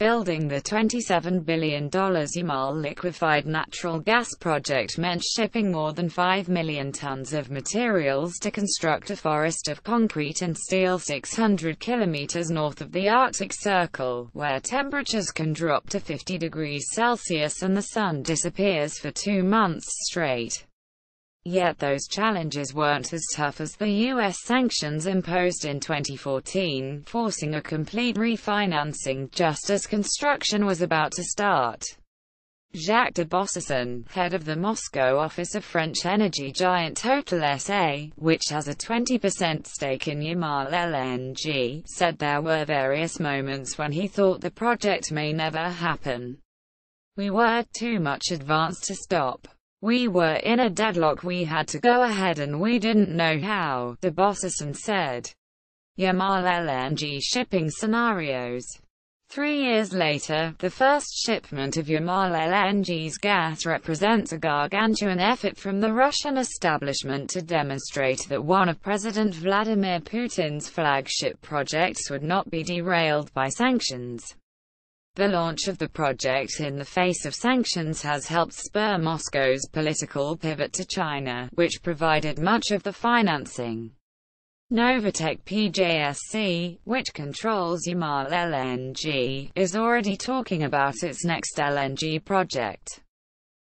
Building the $27 billion Yamal liquefied natural gas project meant shipping more than 5 million tons of materials to construct a forest of concrete and steel 600 kilometers north of the Arctic Circle, where temperatures can drop to 50 degrees Celsius and the sun disappears for 2 months straight. Yet those challenges weren't as tough as the U.S. sanctions imposed in 2014, forcing a complete refinancing just as construction was about to start. Jacques de Bossesson, head of the Moscow office of French energy giant Total SA, which has a 20% stake in Yamal LNG, said there were various moments when he thought the project may never happen. "We were too much advanced to stop. We were in a deadlock, we had to go ahead and we didn't know how," de Bossesson said. Yamal LNG shipping scenarios. 3 years later, the first shipment of Yamal LNG's gas represents a gargantuan effort from the Russian establishment to demonstrate that one of President Vladimir Putin's flagship projects would not be derailed by sanctions. The launch of the project in the face of sanctions has helped spur Moscow's political pivot to China, which provided much of the financing. Novatek PJSC, which controls Yamal LNG, is already talking about its next LNG project.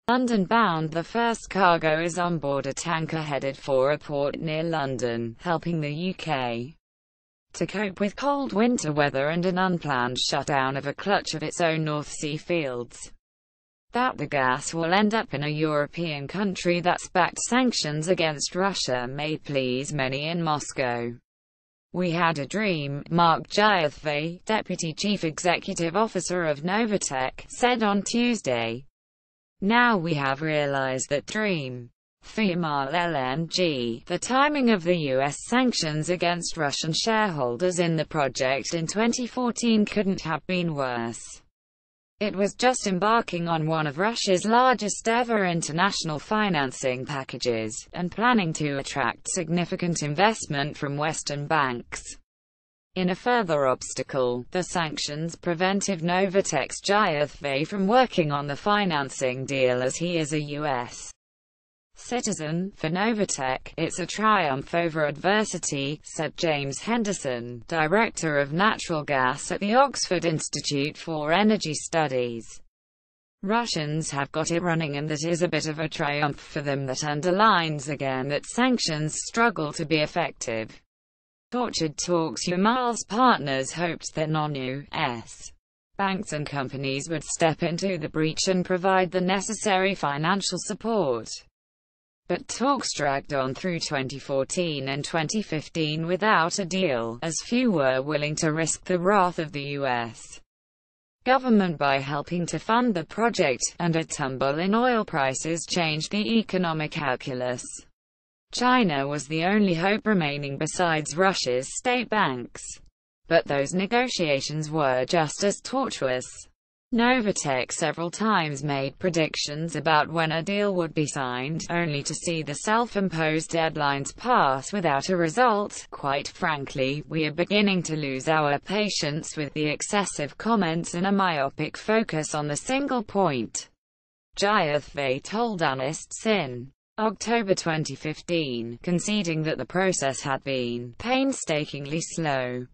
London-bound, the first cargo is on board a tanker headed for a port near London, helping the UK to cope with cold winter weather and an unplanned shutdown of a clutch of its own North Sea fields. That the gas will end up in a European country that's backed sanctions against Russia may please many in Moscow. "We had a dream," Mark Jayathy, deputy chief executive officer of Novatek, said on Tuesday. "Now we have realized that dream." For Yamal LNG, the timing of the U.S. sanctions against Russian shareholders in the project in 2014 couldn't have been worse. It was just embarking on one of Russia's largest ever international financing packages, and planning to attract significant investment from Western banks. In a further obstacle, the sanctions prevented Novatek's Jayathy from working on the financing deal as he is a U.S. citizen. For Novatek, it's a triumph over adversity, said James Henderson, director of natural gas at the Oxford Institute for Energy Studies. Russians have got it running, and that is a bit of a triumph for them that underlines again that sanctions struggle to be effective. Tortured talks. Yamal's partners hoped that non-U.S. banks and companies would step into the breach and provide the necessary financial support. But talks dragged on through 2014 and 2015 without a deal, as few were willing to risk the wrath of the U.S. government by helping to fund the project, and a tumble in oil prices changed the economic calculus. China was the only hope remaining besides Russia's state banks. But those negotiations were just as tortuous. Novatek several times made predictions about when a deal would be signed, only to see the self-imposed deadlines pass without a result. "Quite frankly, we are beginning to lose our patience with the excessive comments and a myopic focus on the single point," Jayathy told analysts in October 2015, conceding that the process had been painstakingly slow.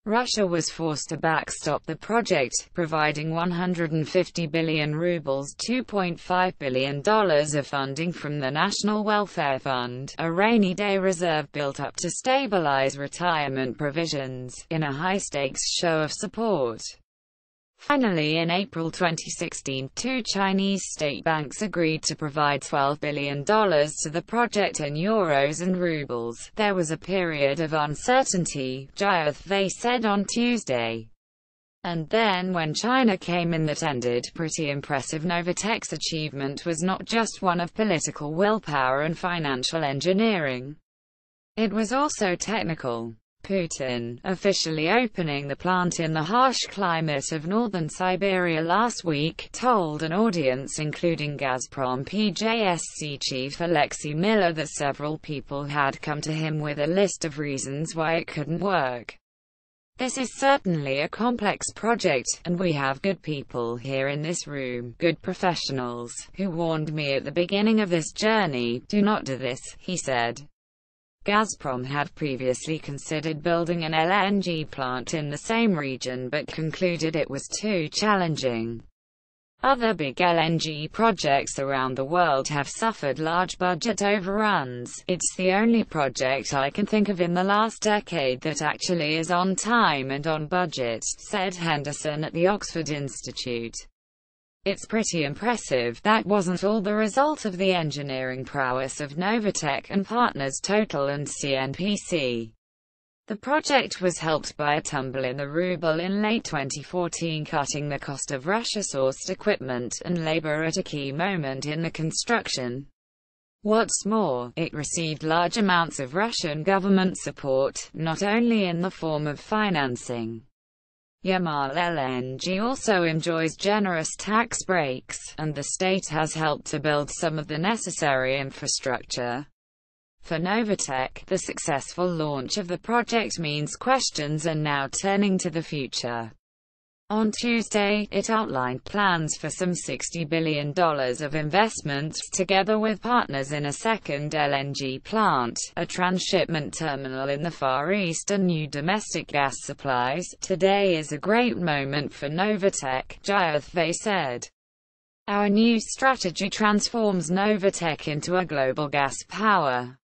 Russia was forced to backstop the project, providing 150 billion rubles $2.5 billion of funding from the National Welfare Fund, a rainy day reserve built up to stabilize retirement provisions, in a high-stakes show of support. Finally, in April 2016, 2 Chinese state banks agreed to provide $12 billion to the project in euros and rubles. There was a period of uncertainty, Jayathy said on Tuesday. And then when China came in, that ended pretty impressive. Novatek's achievement was not just one of political willpower and financial engineering. It was also technical. Putin, officially opening the plant in the harsh climate of northern Siberia last week, told an audience including Gazprom PJSC chief Alexei Miller that several people had come to him with a list of reasons why it couldn't work. This is certainly a complex project, and we have good people here in this room, good professionals, who warned me at the beginning of this journey, do not do this, he said. Gazprom had previously considered building an LNG plant in the same region but concluded it was too challenging. Other big LNG projects around the world have suffered large budget overruns. It's the only project I can think of in the last decade that actually is on time and on budget, said Henderson at the Oxford Institute. It's pretty impressive. That wasn't all the result of the engineering prowess of Novatek and partners Total and CNPC. The project was helped by a tumble in the ruble in late 2014, cutting the cost of Russia-sourced equipment and labor at a key moment in the construction. What's more, it received large amounts of Russian government support, not only in the form of financing. Yamal LNG also enjoys generous tax breaks, and the state has helped to build some of the necessary infrastructure. For Novatek, the successful launch of the project means questions are now turning to the future. On Tuesday, it outlined plans for some $60 billion of investments, together with partners in a second LNG plant, a transshipment terminal in the Far East and new domestic gas supplies. Today is a great moment for Novatek, Jayathe said. Our new strategy transforms Novatek into a global gas power.